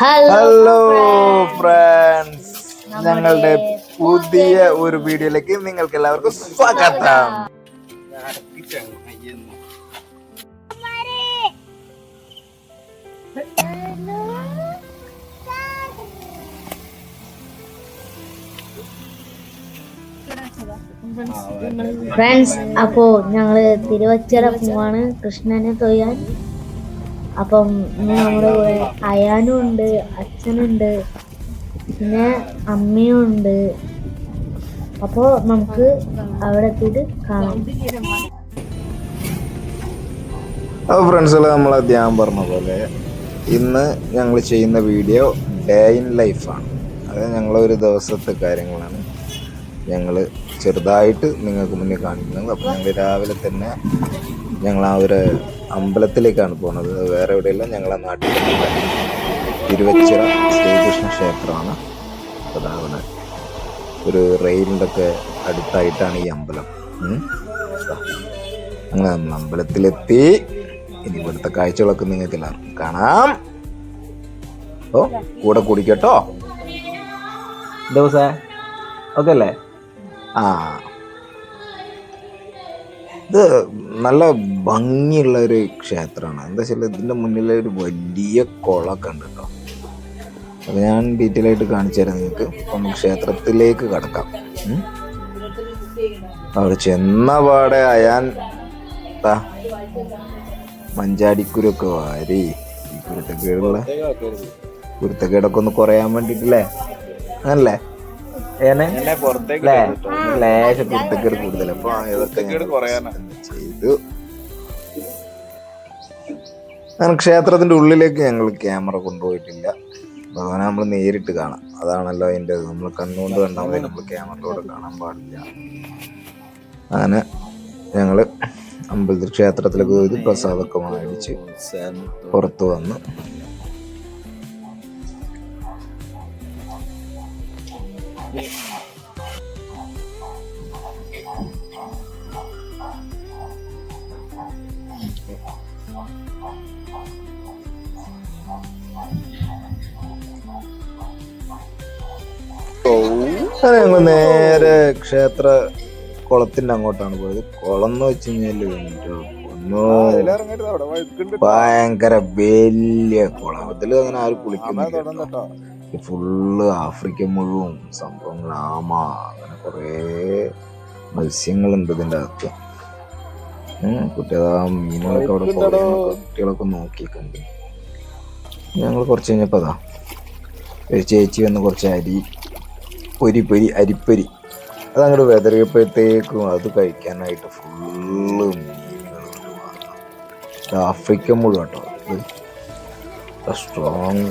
Hello friends, ഞങ്ങളുടെ പുതിയ ഒരു വീഡിയോയിലേക്ക് നിങ്ങൾക്ക് എല്ലാവർക്കും സ്വാഗതം. ഫ്രണ്ട്സ്, അപ്പോ ഞങ്ങള് തിരുവച്ചറ പോവാണ് കൃഷ്ണനെ തൊഴാൻ. അപ്പം നമ്മുടെ കൂടെ അയാനും ഉണ്ട്, അച്ഛനുണ്ട്, പിന്നെ അമ്മയും ഉണ്ട്. അപ്പോ നമുക്ക് അവിടെ എത്തിയിട്ട് കാണാം. അപ്പോൾ ഫ്രണ്ട്സുകൾ, നമ്മളെ ധ്യാൻ പറഞ്ഞ പോലെ ഇന്ന് ഞങ്ങൾ ചെയ്യുന്ന വീഡിയോ ഡേ ഇൻ ലൈഫാണ്. അത് ഞങ്ങളൊരു ദിവസത്തെ കാര്യങ്ങളാണ് ഞങ്ങൾ ചെറുതായിട്ട് നിങ്ങൾക്ക് മുന്നിൽ കാണിക്കുന്നത്. അപ്പോൾ ഞങ്ങൾ രാവിലെ തന്നെ ഞങ്ങൾ ആ ഒരു അമ്പലത്തിലേക്കാണ് പോകുന്നത്. വേറെ എവിടെയല്ല, ഞങ്ങളെ നാട്ടിൽ തിരുവച്ചിറ ശ്രീകൃഷ്ണ ക്ഷേത്രമാണ്. അപ്പോൾ അവിടെ ഒരു റെയിലിൻ്റെ ഒക്കെ അടുത്തായിട്ടാണ് ഈ അമ്പലം. അങ്ങനെ നമ്മൾ അമ്പലത്തിലെത്തി. ഇനി ഇവിടുത്തെ കാഴ്ചകളൊക്കെ നിങ്ങൾക്ക് എല്ലാവർക്കും കാണാം. ഓ, കൂടെ കുടിക്കട്ടോ ദിവസേ, ഓക്കെ അല്ലേ? ആ, ഇത് നല്ല ഭംഗിയുള്ള ഒരു ക്ഷേത്രമാണ്. എന്താ വെച്ചാൽ ഇതിൻ്റെ മുന്നിൽ ഒരു വലിയ കുളമൊക്കെ ഉണ്ട് കേട്ടോ. അത് ഞാൻ ഡീറ്റെയിൽ ആയിട്ട് കാണിച്ചു തരാം നിങ്ങൾക്ക്. അപ്പം നമുക്ക് ക്ഷേത്രത്തിലേക്ക് കടക്കാം. അവിടെ ചെന്ന പാടെ അയാൻ മഞ്ചാടിക്കുരൊക്കെ വാരി ഈ കുരുത്തക്കേടൊക്കെ ഒന്ന് കുറയാൻ വേണ്ടിട്ടല്ലേ, അങ്ങനല്ലേ? ലേശ കുരുത്തക്കേട് കൂടുതൽ. അപ്പൊ ഇതൊക്കെ ചെയ്തു. അങ്ങനെ ക്ഷേത്രത്തിന്റെ ഉള്ളിലേക്ക് ഞങ്ങൾ ക്യാമറ കൊണ്ടുപോയിട്ടില്ല. ഭഗവാനെ നമ്മൾ നേരിട്ട് കാണാം. അതാണല്ലോ അതിൻ്റെ. നമ്മൾ കണ്ണുകൊണ്ട് കണ്ടാൽ മതി, നമ്മൾ ക്യാമറയോടെ കാണാൻ പാടില്ല. അങ്ങനെ ഞങ്ങള് അമ്പലത്തിൽ ക്ഷേത്രത്തിലേക്ക് പോയി പ്രസാദമൊക്കെ മേടിച്ച് പുറത്തു വന്ന് ഞങ്ങൾ നേരെ ക്ഷേത്ര കുളത്തിന്റെ അങ്ങോട്ടാണ് പോയത്. കുളം എന്ന് വെച്ച് കഴിഞ്ഞാല് ഭയങ്കര വലിയ കുളം. അതിൽ അങ്ങനെ ആരും കുളിക്കുന്നില്ല. ഫുള്ള് ആഫ്രിക്കൻ മുഴുവൻ സംഭവങ്ങൾ, ആമ, അങ്ങനെ കുറേ മത്സ്യങ്ങളുണ്ട് ഇതിൻ്റെ അകത്ത്. മീനുകളൊക്കെ അവിടെ കുട്ടികളൊക്കെ നോക്കിയിട്ടുണ്ട്. ഞങ്ങൾ കുറച്ച് കഴിഞ്ഞപ്പോൾ അതാ ഒരു ചേച്ചി വന്ന് കുറച്ച് അരിപ്പൊരി അതങ്ങോട്ട് വെതറിയപ്പോഴത്തേക്കും അത് കഴിക്കാനായിട്ട് ഫുള്ള് മീനുകൾ. ആഫ്രിക്കൻ മുഴുവൻ കേട്ടോ. ഇത് സ്ട്രോങ്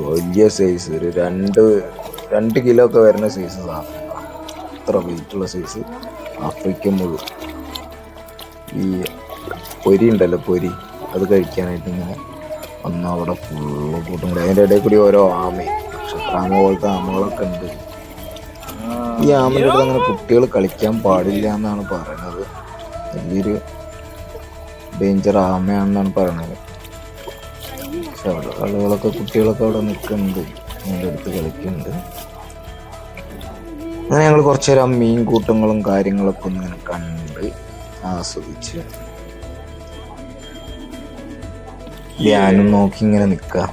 വലിയ സൈസ്, ഒരു 2 കിലോ ഒക്കെ വരുന്ന സൈസ് സാധനം. അത്ര വെയിറ്റുള്ള സൈസ് ആഫ്രിക്കൻ മുഴുവൻ. ഈ പൊരി ഉണ്ടല്ലോ, പൊരി, അത് കഴിക്കാനായിട്ട് ഇങ്ങനെ വന്ന് അവിടെ ഫുള്ള് കൂട്ടും കൂടി. അതിൻ്റെ ഇടയിൽ കൂടി ഓരോ ആമയും, നക്ഷത്രാമ പോലത്തെ ആമകളൊക്കെ ഉണ്ട്. ഈ ആമയുടെ അടുത്ത് അങ്ങനെ കുട്ടികൾ കളിക്കാൻ പാടില്ല എന്നാണ് പറയണത്. വലിയൊരു ഡേഞ്ചർ ആമയാണെന്നാണ് പറയണത്. പക്ഷെ അവിടെ ആളുകളൊക്കെ, കുട്ടികളൊക്കെ അവിടെ നിൽക്കുന്നുണ്ട്, അതിൻ്റെ അടുത്ത് കളിക്കുന്നുണ്ട്. അങ്ങനെ ഞങ്ങൾ കുറച്ചു നേരം മീൻ കൂട്ടങ്ങളും കാര്യങ്ങളൊക്കെ ഒന്നിങ്ങനെ കണ്ട് ആസ്വദിച്ച് ധ്യാനം നോക്കി ഇങ്ങനെ നിൽക്കുക.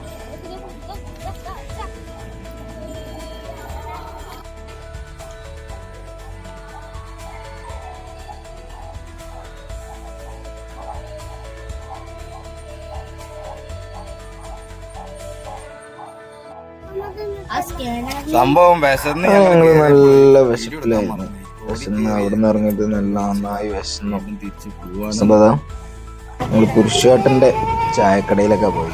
സംഭവം ഞങ്ങള് നല്ല വിശപ്പിലായിരുന്നു. വിശന്ന് അവിടെ നിന്ന് ഇറങ്ങിയിട്ട് നന്നായി വിശന്നു. ഞങ്ങൾ പുരുഷേട്ടന്റെ ചായക്കടയിലൊക്കെ പോയി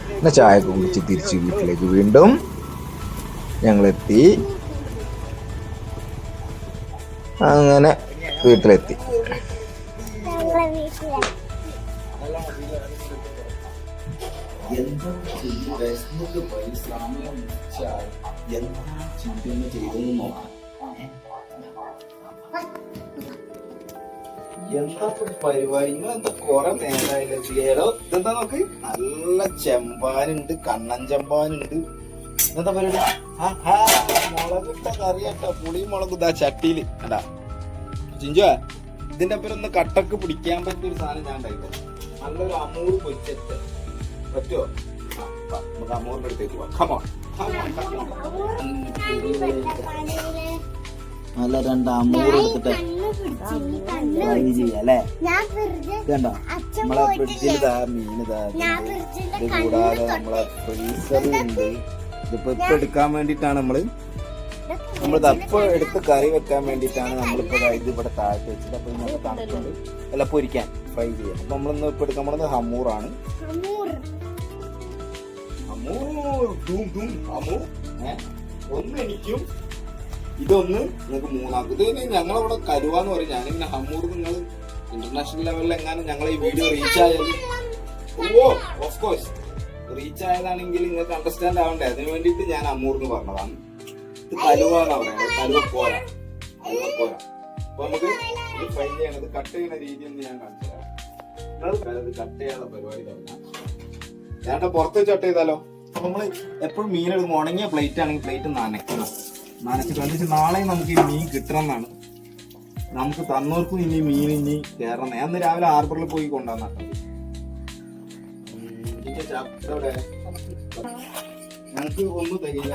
പിന്നെ ചായയൊക്കെ കുടിച്ച് തിരിച്ച് വീട്ടിലേക്ക് വീണ്ടും ഞങ്ങളെത്തി. അങ്ങനെ വീട്ടിലെത്തി. എന്താ ചെയ്തെന്ന് നോക്കാം. എന്താ പരിപാടി? നിങ്ങളെന്താ കൊറേ നേരമായില്ലോ? ഇതെന്താ നോക്ക്, നല്ല ചെമ്പാനുണ്ട്, കണ്ണൻ ചെമ്പാനുണ്ട്. എന്താ പരിപാടി? മുളകിട്ട കറിയാട്ടോ, പുളിയും മുളക് ഇതാ ചട്ടിയില് അടാ. ചിഞ്ചുവാ, ഇതിന്റെ അപ്പുറം ഒന്ന് കട്ടക്ക് പിടിക്കാൻ പറ്റിയ ഒരു സാധനം ഞാൻ ഉണ്ടായിട്ടോ. നല്ലൊരു അമൂർ പൊരിച്ചിട്ട് പറ്റുമോ? നമുക്ക് അമൂറിന്റെ അടുത്തേക്ക് പോവാം. കമോൺ. നല്ല 2 അമൂർ എടുത്തിട്ട് ഫ്രൈ ചെയ്യാല്ലേ? ഇതുണ്ടോ നമ്മളെ ഫ്രിഡ്ജിൽ ഇതാ മീൻ ഇതാ. ഇത് കൂടാതെ നമ്മളെ ഫ്രീസറിലുണ്ട്. ഇതിപ്പോ എടുക്കാൻ വേണ്ടിട്ടാണ് നമ്മളിത് അപ്പൊ എടുത്ത് കറി വെക്കാൻ വേണ്ടിട്ടാണ് നമ്മളിപ്പോ ഇത് ഇവിടെ താഴ്ത്തി വെച്ചിട്ട്. അപ്പൊ ഇന്നത്തെ തണുപ്പുണ്ട് അല്ല പൊരിക്കാൻ ഫ്രൈ ചെയ്യാൻ. അപ്പൊ നമ്മളിന്ന് ഇപ്പൊ എടുക്കാൻ പോകുന്നത് ഹമൂറാണ്. ഒന്ന് എനിക്കും ഇതൊന്ന് നിങ്ങൾക്ക് 3 ഇത് ഞങ്ങളവിടെ കരുവാന്ന് പറയും. ഞാനിങ്ങനെ ഹമ്മൂർ നിങ്ങൾ ഇന്റർനാഷണൽ ലെവലിൽ എങ്ങാനും ഞങ്ങൾ ഈ വീഡിയോ റീച്ച് ആയത് ഓഫ് കോഴ്സ് റീച്ച് ആയതാണെങ്കിൽ നിങ്ങൾക്ക് അണ്ടർസ്റ്റാൻഡ് ആവണ്ടേ, അതിന് വേണ്ടിയിട്ട് ഞാൻ അമ്മൂർന്ന് പറഞ്ഞതാണ്. ഇത് കലുവാന്നാ പറയുന്നത്, കലുവ പോരാ. അപ്പൊ നമുക്ക് ഇത് ഫ്രൈ ചെയ്യണത് കട്ട് ചെയ്യുന്ന രീതി ഒന്ന് ഞാൻ കാണിച്ചു തരാം. ഇത് കട്ട് ചെയ്യാനുള്ള പരിപാടി തുടങ്ങാം. ഞാൻ പുറത്ത് വെച്ച് കട്ട് ചെയ്താലോ? അപ്പൊ നമ്മള് എപ്പോഴും മീൻ എടുക്കുമ്പോൾ ഉണങ്ങിയ പ്ലേറ്റ് ആണെങ്കിൽ പ്ലേറ്റ് നനച്ചിട്ട് എന്നിട്ട് നാളെ നമുക്ക് ഈ മീൻ കിട്ടണം എന്നാണ്. നമുക്ക് തന്നോർക്കും ഇനി മീൻ ഇനി കയറണം. ഞാൻ ഇന്ന് രാവിലെ ഹാർബറിൽ പോയി കൊണ്ടുവന്ന ഞങ്ങൾക്ക് ഒന്നും തികയില്ല.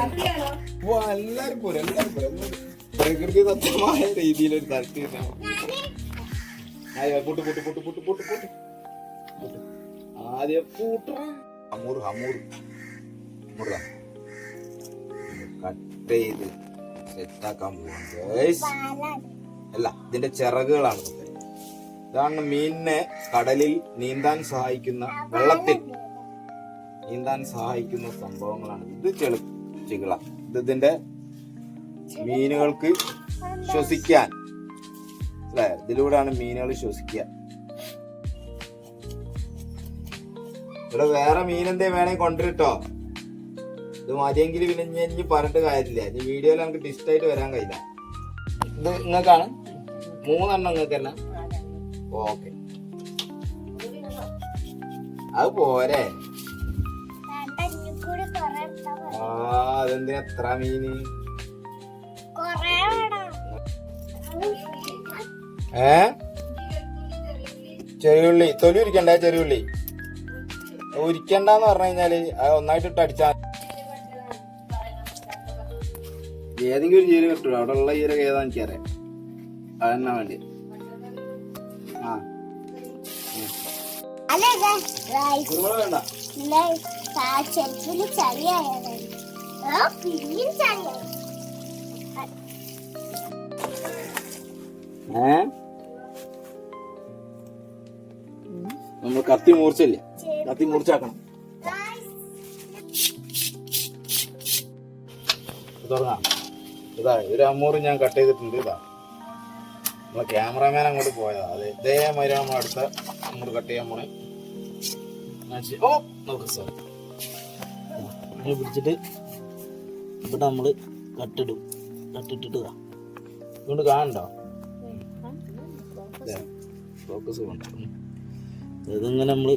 എല്ലാരും പോരും പ്രകൃതി ദത്തമായ രീതിയിലൊരു തരത്തിൽ ആദ്യം കട്ട് ചെയ്ത് സെറ്റാക്കാൻ പോവാണ്. അല്ല, ഇതിന്റെ ചിറകുകളാണ്. ഇതാണ് മീനിനെ കടലിൽ നീന്താൻ സഹായിക്കുന്ന, വെള്ളത്തിൽ നീന്താൻ സഹായിക്കുന്ന സംഭവങ്ങളാണ്. ഇത് ചികിള. ഇതിന്റെ മീനുകൾക്ക് ശ്വസിക്കാൻ അല്ലെ, ഇതിലൂടെയാണ് മീനുകൾ ശ്വസിക്കുക. ഇവിടെ വേറെ മീൻ എന്തേ വേണേ കൊണ്ടുവരട്ടോ. ഇത് മതിയെങ്കിൽ പിന്നെ ഇനി പറഞ്ഞിട്ട് കാര്യമില്ല. ഈ വീഡിയോയിൽ നമുക്ക് ഡിസ്റ്റായിട്ട് വരാൻ കഴിയില്ല. ഇത് നിങ്ങൾക്കാണ് 3 നിങ്ങൾക്ക് തന്നെ. ഓക്കെ, അത് പോരെ. അതെന്തിനാ എത്ര മീന്? ചെറിയുള്ളി തൊലി ഉരിക്കണ്ടേ? ചെറിയുള്ളി ഉരിക്കണ്ടെന്ന് പറഞ്ഞു കഴിഞ്ഞാല് അത് ഒന്നായിട്ട് അടിച്ചാൽ ഏതെങ്കിലും ഒരു ജീരകം കിട്ടുള്ളൂ. അവിടെ ഉള്ള ജീരകം ഏതാ എനിക്കറിയാം. അതെന്നാ വേണ്ടി. കുരുമുളക് വേണ്ട. നമ്മൾ കത്തി മൂർച്ചയില്ല, കത്തി മൂർച്ചാക്കണം. തുടങ്ങാം. ഇതാ ഒരു അമ്മൂറ് ഞാൻ കട്ട് ചെയ്തിട്ടുണ്ട്. ഇതാ നമ്മളെ ക്യാമറാമാൻ അങ്ങോട്ട് പോയതാ. അതെ, ഇതേമാതിരി നമ്മൾ അടുത്ത അമ്മൂറ് കട്ട് ചെയ്യാൻ പോണേ. പിടിച്ചിട്ട് ഇവിടെ നമ്മള് കട്ടിടും. കട്ടിട്ടിട്ട് ഇതുകൊണ്ട് കാണണ്ടോ? ഫോക്കസ് കൊണ്ട് ഇതിങ്ങനെ നമ്മള്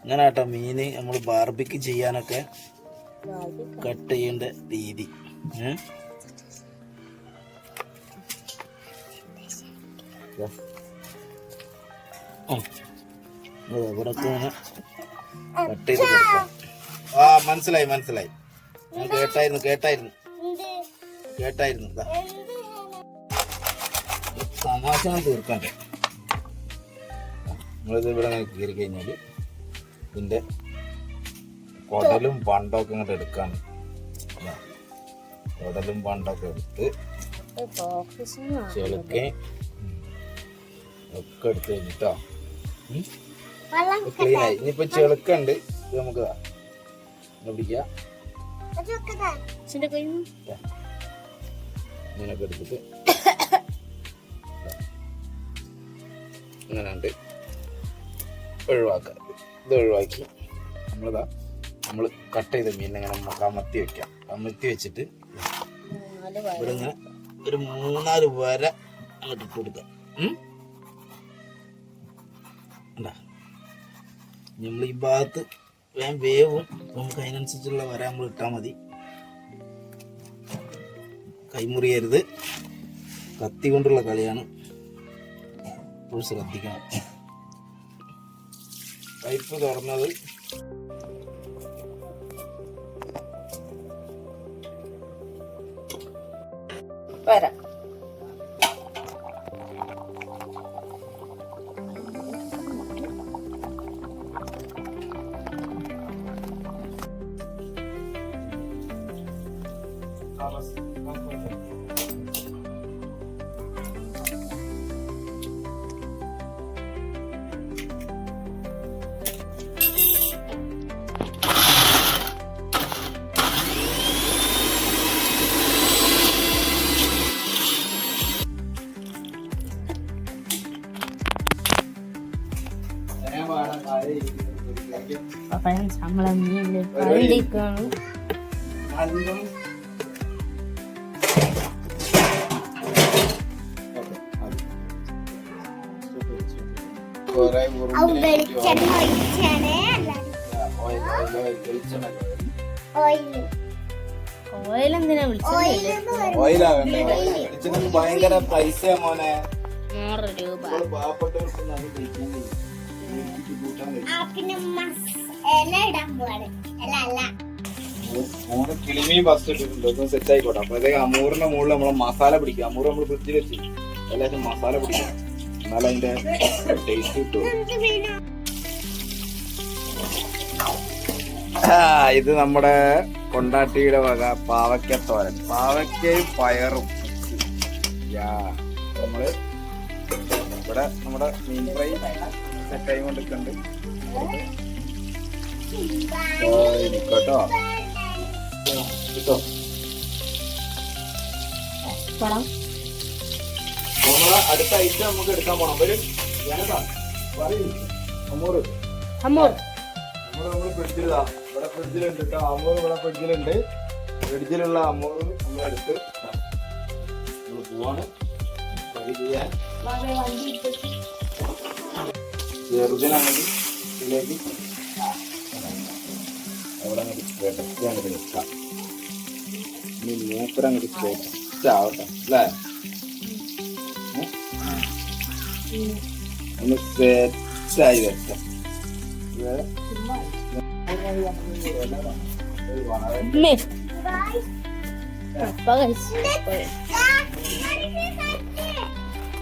ഇങ്ങനെ കേട്ടോ മീന് നമ്മൾ ബാർബിക്ക് ചെയ്യാനൊക്കെ കട്ട് ചെയ്യേണ്ട രീതി. ഇവിടൊക്കെ ഇങ്ങനെ കട്ട് ചെയ്ത് കൊടുക്കാം. മനസ്സിലായി ഞാൻ കേട്ടായിരുന്നു. തമാശ തീർക്കണ്ടേ? നമ്മളിത് ഇവിടെ കീറി കഴിഞ്ഞാല് ഇതിന്റെ കുടലും പണ്ടൊക്കെ ഇങ്ങോട്ട് എടുക്കാണ്. കുടലും പണ്ടൊക്കെ എടുത്ത് ചെളുക്കെ ഒക്കെ എടുത്ത് കഴിഞ്ഞിട്ടോ ക്ലീൻ ആയി. ഇനിയിപ്പോ ചെളുക്കുണ്ട്. ഇത് നമുക്ക് പിടിക്കാം. ഇങ്ങനൊക്കെ എടുത്തിട്ട് ഇങ്ങനെ ഒഴിവാക്കാം. ഇത് ഒഴിവാക്കി നമ്മൾ കട്ട് ചെയ്ത മീൻ ഇങ്ങനെ കമത്തി വെക്കാം. കമത്തി വെച്ചിട്ട് ഇവിടെ ഇങ്ങനെ ഒരു 3-4 വര അങ്ങോട്ട് ഇട്ട് കൊടുക്കാം. നമ്മൾ ഈ ഭാഗത്ത് വേഗം വേവും. നമുക്ക് അതിനനുസരിച്ചുള്ള വര നമ്മൾ ഇട്ടാൽ മതി. കൈമുറിയരുത്. കത്തി കൊണ്ടുള്ള കളിയാണ്, ഇപ്പോൾ ശ്രദ്ധിക്കണം. പൈപ്പ് തുറന്നത് വരാം. നമ്മളെ മീനില് പള്ളിക്കാണ്. ഓയിലെന്തിനാ വിളിച്ചത്? ഭയങ്കര പൈസ മോനെ. 100 രൂപ. കിളിമീൻ ഫസ്റ്റ് ഇട്ടിട്ടുണ്ട്, സെറ്റ് ആയിക്കോട്ടെ. അപ്പോഴത്തേക്ക് അമൂറിന്റെ മുകളിൽ നമ്മളെ മസാല പിടിക്കുക. അമൂർ നമ്മൾ ഫ്രിഡ്ജിൽ വെച്ച് എല്ലാവരും മസാല പിടിക്കണം, എന്നാലും അതിന്റെ ടേസ്റ്റ് കിട്ടും. ഇത് നമ്മുടെ കൊണ്ടാട്ടിയുടെ വക പാവയ്ക്കത്തോരൻ, പാവയ്ക്കയും പയറും. നമ്മള് ഇവിടെ നമ്മുടെ മീൻ ഫ്രൈ സെറ്റായി കൊണ്ടിരിക്കുന്നുണ്ട് കേട്ടോ. നമ്മളെ അടുത്ത ഐറ്റം നമുക്ക് എടുക്കാൻ പോണം. നമ്മൾ ഫ്രിഡ്ജിലാ, ഇവിടെ ഫ്രിഡ്ജിലുണ്ട് കേട്ടോ. അമൂർ ഇവിടെ ഫ്രിഡ്ജിലുണ്ട്. ഫ്രിഡ്ജിലുള്ള അമൂർ നമ്മളെടുത്ത് നമ്മൾ പോവാണ് ഫ്രൈ ചെയ്യാൻ. ചെറുതിനാണെങ്കിൽ ഇതിലേക്ക് അവിടെ അങ്ങോട്ട് വെട്ടത്തി അങ്ങോട്ട് നിൽക്കാം. ഇനി മൂപ്പര അങ്ങോട്ട് സെറ്റാവട്ടെ അല്ലേ? ഒന്ന് സെറ്റായി വെക്കാം.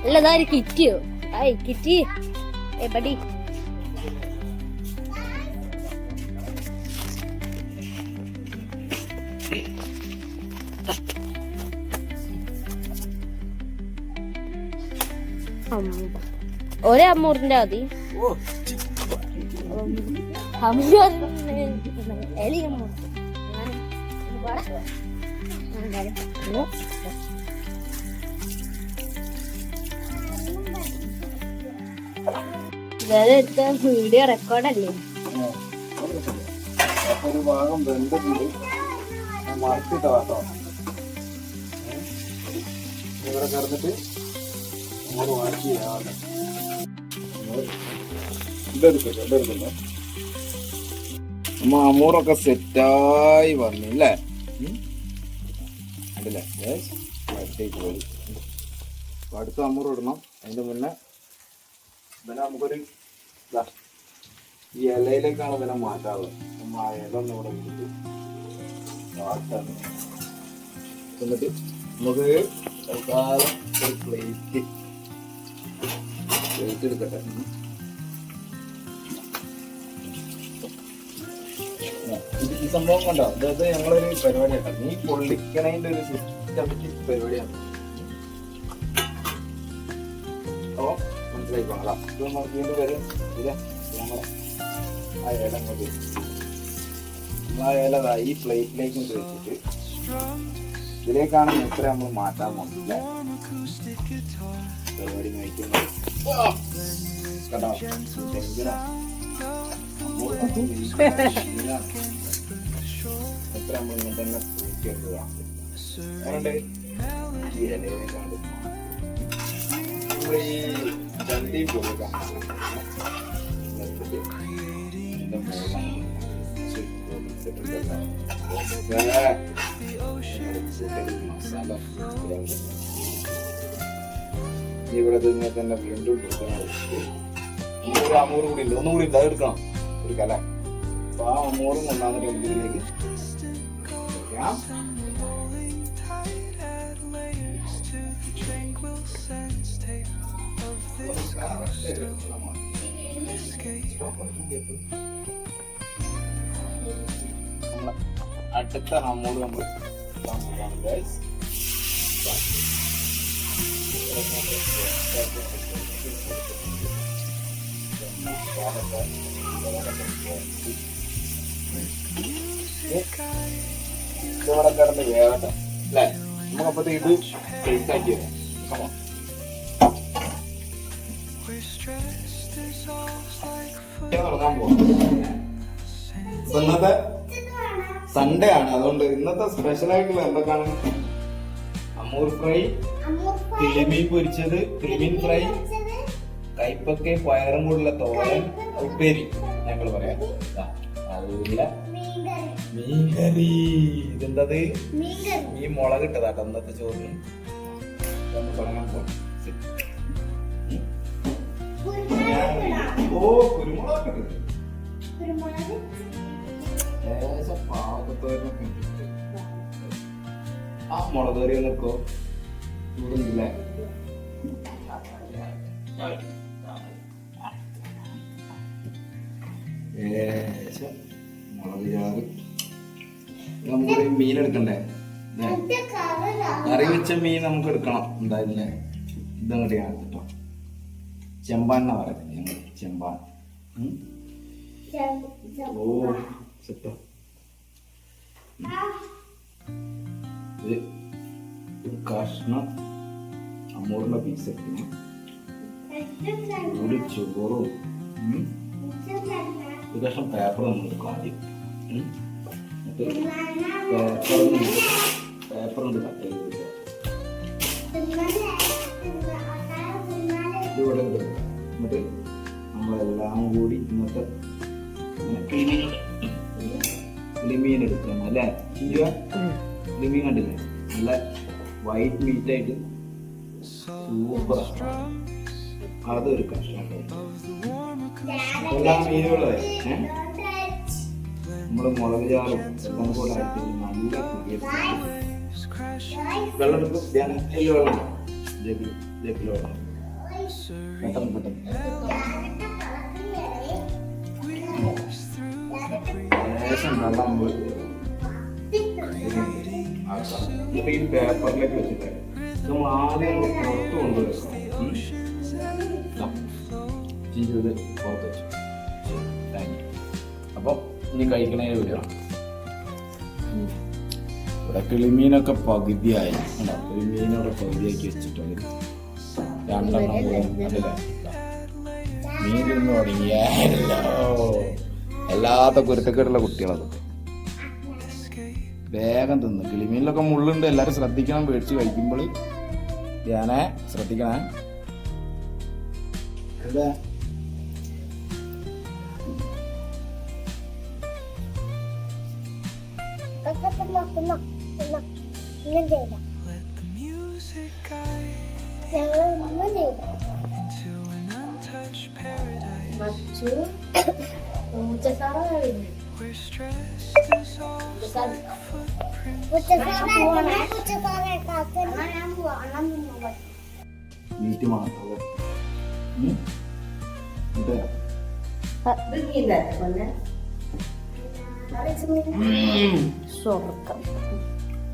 അല്ലതാര് കിറ്റിയോ? കിറ്റി എബടി ഒരേ അമ്മൂറിന്റെ മതി. വീഡിയോ റെക്കോർഡല്ലേ? ഒരു ഭാഗം ബന്ധമുണ്ട്, മറച്ചിട്ട കേട്ടോ. ഇവിടെ കിടന്നിട്ട് നമ്മൾ വാങ്ങി ഇതെടുക്കണ്ടോ. നമ്മ അമൂറൊക്കെ സെറ്റായി വന്നു അല്ലേ? അതല്ലേ പോയി. അടുത്ത അമൂറ് ഇടണം. അതിന്റെ മുന്നേ പിന്നെ നമുക്കൊരു ഈ ഇലയിലേക്കാണ് ഇതിനെ മാറ്റാറ്. നമ്മ ആ ഇല ഒന്ന് ഇവിടെ എന്നിട്ട് നമുക്ക് തൽക്കാലം ഒരു പ്ലേറ്റ് എടുക്കട്ടെ. ഈ സംഭവം കണ്ടോ, അതായത് ഞങ്ങളൊരു പരിപാടിയാണ്. നീ പൊള്ളിക്കണതിന്റെ ഒരു സിസ്റ്റമാറ്റിക് പരിപാടിയാണ്. അപ്പൊ മനസ്സിലായിക്കോളാം. ഇത് നമുക്ക് വീണ്ടും വരും. നമ്മളെ ആ ഇല മതി. ആ ഇല ഈ പ്ലേറ്റിലേക്ക് വെച്ചിട്ട് ഇതിലേക്കാണ് ഇത്ര നമ്മൾ മാറ്റാൻ പോകുന്നില്ല. പരിപാടി നയിക്കുന്നത് കേട്ടോ. എത്ര നമ്മൾ ഇങ്ങനെ തന്നെ ഈ ഇലയിലേക്കാണ് നമ്മൾ ഈ ചണ്ടി പോയി മസാല ഇവിടെ തന്നെ തന്നെ വീണ്ടും ഒരു അമൂറ് കൂടി ഉണ്ട്, ഒന്നും കൂടി ഉണ്ട്, അത് എടുക്കണം ഒരു കല. അപ്പൊ ആ അമൂറും കൊണ്ടാകുന്ന ഇതിലേക്ക് അടുത്ത അമൂറ് നമ്മൾ ഗൈസ്. ഇവിടെ കിടന്ന് വേഗം അല്ലേ, നമുക്കപ്പത്തെ ഇത് ടേസ്റ്റാക്കി വരാം. തുടങ്ങാൻ പോകും. ഇന്നത്തെ സൺഡേ ആണ്, അതുകൊണ്ട് ഇന്നത്തെ സ്പെഷ്യൽ ആയിട്ടുള്ള എന്തൊക്കെയാണ്? അമൂർ ഫ്രൈ, കിളിമീൻ പൊരിച്ചത്, കിളിമീൻ ഫ്രൈ, കൈപ്പക്ക പയറും കൂടിയുള്ള തോരൻ, ഉപ്പേരി ഞങ്ങൾ പറയാം. അതുപോലെ മീൻകറി. ഇതെന്തത്? മീൻ മുളക് ഇട്ടതാട്ടോ ഇന്നത്തെ ചോറിന്. തുടങ്ങാൻ പോകും. ഓ കുരുമുളക് പാകത്തോരനൊക്കെ ആ മുളക് കറി നിൽക്കോ ചൂടുന്നില്ലേ? മുളക് ചാറ്. നമുക്കൊരു മീൻ എടുക്കണ്ടേ? കറി വെച്ച മീൻ നമുക്ക് എടുക്കണം എന്തായാലും. ഇതങ്ങോട്ടാണ് കേട്ടോ, ചെമ്പാൻ എന്നാ പറയുന്നത് ഞങ്ങൾ, ചെമ്പാൻ. ഓ സെറ്റോ. ഇത് ഒരു കഷ്ണം അമ്മൂറിന്റെ പീസ് എടുക്കണം, ഒരു ചോറും ഒരു കഷ്ണം പേപ്പർ നമ്മൾ എടുക്കും ആദ്യം. എന്നിട്ട് പേപ്പർ കൊണ്ട് കട്ട് ചെയ്ത് കൊടുക്കുക. ഇതിവിടെ എടുക്കുക. എന്നിട്ട് നമ്മളെല്ലാം കൂടി ഇന്നത്തെ കിളിമീൻ എടുക്കണം അല്ലേ? കിളിമീൻ കണ്ടില്ലേ? നല്ല വൈറ്റ് മീറ്റ് ആയിട്ട് സൂപ്പർ. അതൊരു കഷ്ണം എല്ലാ മീനുകളെ നമ്മള് മുളക് ചാറും എല്ലാം കൂടെ ആയിട്ട് നല്ല വെള്ളം എടുക്കും. വെള്ളം വെള്ളം പെട്ടെന്ന് പെട്ടെന്ന് ലേശം വെള്ളം നമ്മൾ ഈ പേപ്പറിലേക്ക് വെച്ചിട്ട് നമ്മൾ ആദ്യം പുറത്ത് കൊണ്ടുവരണം. ചെയ്ത് പുറത്ത് വെച്ചു. അപ്പം ഇനി കഴിക്കണേ വരിക. ഇവിടെ കിളിമീനൊക്കെ പകുതിയായി ഉണ്ടോ? കിളിമീനോടെ പകുതിയാക്കി വെച്ചിട്ടുണ്ട്. രണ്ടെണ്ണം അതല്ലേ മീൻ തിന്ന് തുടങ്ങിയല്ലോ. എല്ലാത്ത കുരുത്തക്കേടുള്ള കുട്ടികളതൊക്കെ വേഗം തിന്ന്. കിളിമീനിലൊക്കെ മുള്ളുണ്ട്, എല്ലാവരും ശ്രദ്ധിക്കണം. മേടിച്ച് കഴിക്കുമ്പോൾ ഞാനേ ശ്രദ്ധിക്കണേ. എന്താ മീറ്റ് മാത്രം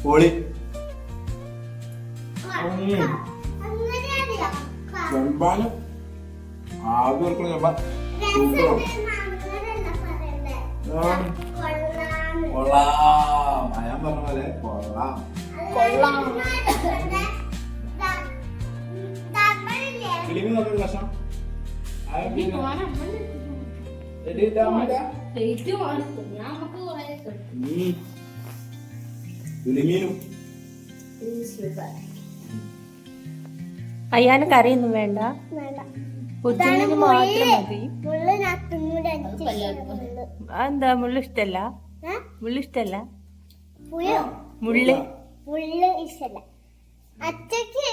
പൊളി. ചെമ്പാനും ആദ്യം എടുക്കണ ചെമ്പാൻ കൊള്ളാം. ഞാൻ പറഞ്ഞ പോലെ കൊള്ളാം. കിളിമീൻ നോക്കി കഷ്ണം കിളിമീനും അയ്യാന് കറിയൊന്നും വേണ്ട, പുതിന് മാത്രം മതി. എന്താ മുള്ളു ഇഷ്ടല്ല? മുള്ളു ഇഷ്ടല്ല? മുള്ളു ഇഷ്ടല്ല. അച്ഛക്ക്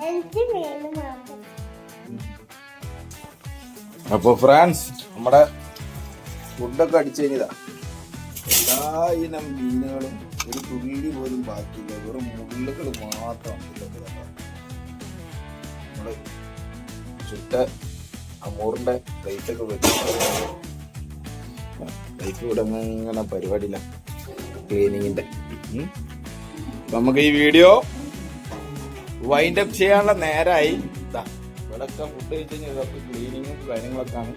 എനിക്ക് മീന് മാത്രം. അപ്പൊ ഫ്രാൻസ് നമ്മുടെ ഫുഡൊക്കെ അടിച്ചു കഴിഞ്ഞതാ. എല്ലാ ഇനം മീനുകളും ഒരു തുള്ളി പോലും ബാക്കിയില്ല, വെറും മുള്ളുകൾ മാത്രം. നമ്മള് ചുട്ട അമൂറിന്റെ പ്ലേറ്റൊക്കെ വെച്ച് പ്ലേറ്റ് ഇവിടെ ഇങ്ങനെ പരിപാടിയില്ല ക്ലീനിങ്ങിന്റെ. അപ്പൊ നമുക്ക് ഈ വീഡിയോ വൈൻഡ് അപ്പ് ചെയ്യാനുള്ള നേരമായി. ഇവിടെയൊക്കെ ഫുഡ് കഴിച്ച് കഴിഞ്ഞാൽ ഇതൊക്കെ ക്ലീനിങ്ങും കാര്യങ്ങളൊക്കെ ആണ്.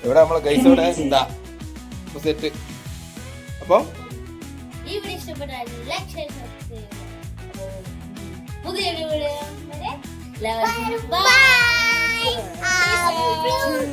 ഇവിടെ നമ്മളെ കൈസ് ഇവിടെ എന്താ സെറ്റ്. അപ്പം ഈ വീഡിയോ ഇഷ്ടപ്പെട്ടാൽ ലൈക്ക് ഷെയർ സബ്സ്ക്രൈബ്. പുതിയ വീഡിയോ വരെ ബൈ.